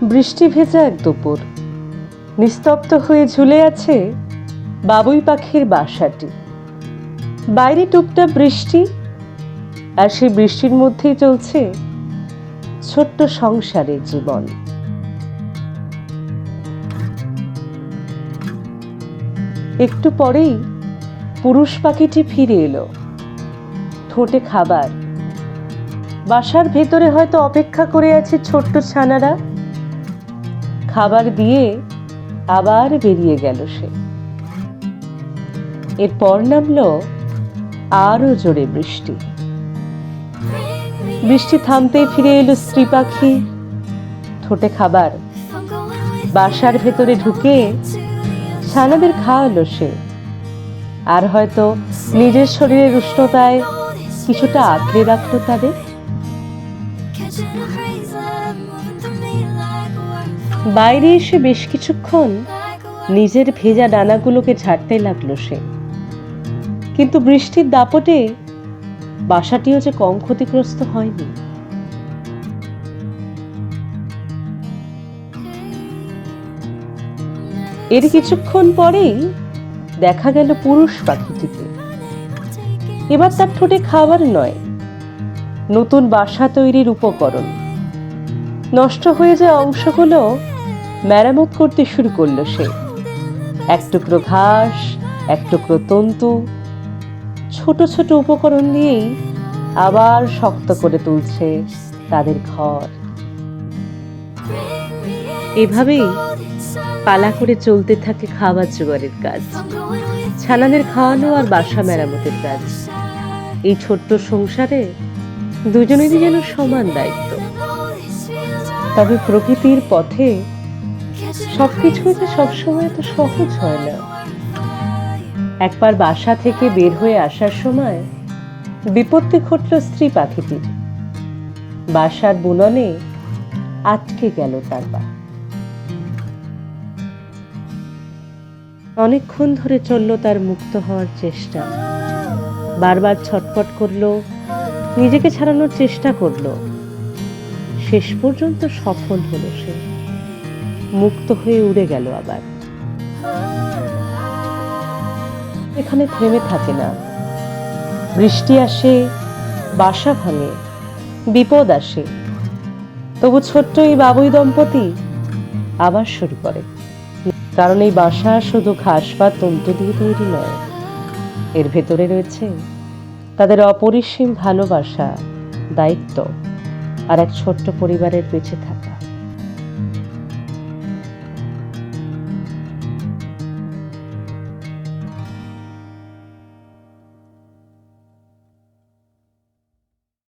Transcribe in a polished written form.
বৃষ্টি ভেজা এক দুপুর, নিস্তব্ধ হয়ে ঝুলে আছে বাবুই পাখির বাসাটি। বাইরে টুপটাপ বৃষ্টি, আর সেই বৃষ্টির মধ্যেই চলছে ছোট্ট সংসারের জীবন। একটু পরেই পুরুষ পাখিটি ফিরে এলো, ঠোঁটে খাবার। বাসার ভেতরে হয়তো অপেক্ষা করে আছে ছোট্ট ছানারা। খাবার দিয়ে আবার বেরিয়ে গেল সে। এরপর নামলো আরো জোরে বৃষ্টি। বৃষ্টি থামতেই ফিরে এলো স্ত্রী পাখি, ঠোঁটে খাবার। বাসার ভেতরে ঢুকে ছানাদের খাওয়ালো সে, আর হয়তো নিজের শরীরের উষ্ণতায় কিছুটা আঁকড়ে রাখলো তাদের। বাইরে এসে বেশ কিছুক্ষণ নিজের ভেজা ডানাগুলোকে ঝাড়তে লাগলো সে, কিন্তু বৃষ্টির দাপটে বাসাটিও যে কম ক্ষতিগ্রস্ত হয়নি। এর কিছুক্ষণ পরেই দেখা গেল পুরুষ পাখিটিকে। এবার তার ঠোঁটে খাবার নয়, নতুন বাসা তৈরির উপকরণ। নষ্ট হয়ে যাওয়া অংশগুলো মেরামত করতে শুরু করলো সে। এক টুকরো ঘাস, এক টুকরো তন্তু, ছোট ছোট উপকরণ দিয়েই আবার শক্ত করে তুলছে তাদের ঘর। এভাবেই পালা করে চলতে থাকে খাবার জোগাড়ের কাজ, ছানাদের খাওয়ানো আর বাসা মেরামতের কাজ। এই ছোট্ট সংসারে দুজনেরই যেন সমান দায়িত্ব। তবে প্রকৃতির পথে সবকিছু যে সবসময় তো সহজ হয় না। একবার বাসা থেকে বের হয়ে আসার সময় বিপত্তি ঘটল স্ত্রী পাখিটির। বাসার বুননে আটকে গেল তার পা। অনেকক্ষণ ধরে চলল তার মুক্ত হওয়ার চেষ্টা। বারবার ছটফট করলো, নিজেকে ছাড়ানোর চেষ্টা করলো। শেষ পর্যন্ত সফল হলো সে, মুক্ত হয়ে উড়ে গেল। আবার এখানে থেমে থাকে না। বৃষ্টি আসে, বাসা ভাঙে, বিপদ আসে, তবু ছোট্ট এই বাবুই দম্পতি আবার শুরু করে। কারণ এই বাসা শুধু ঘাস বা তন্তু দিয়ে তৈরি নয়, এর ভেতরে রয়েছে তাদের অপরিসীম ভালোবাসা, দায়িত্ব আর এক ছোট্ট পরিবারের বেঁচে থাকা।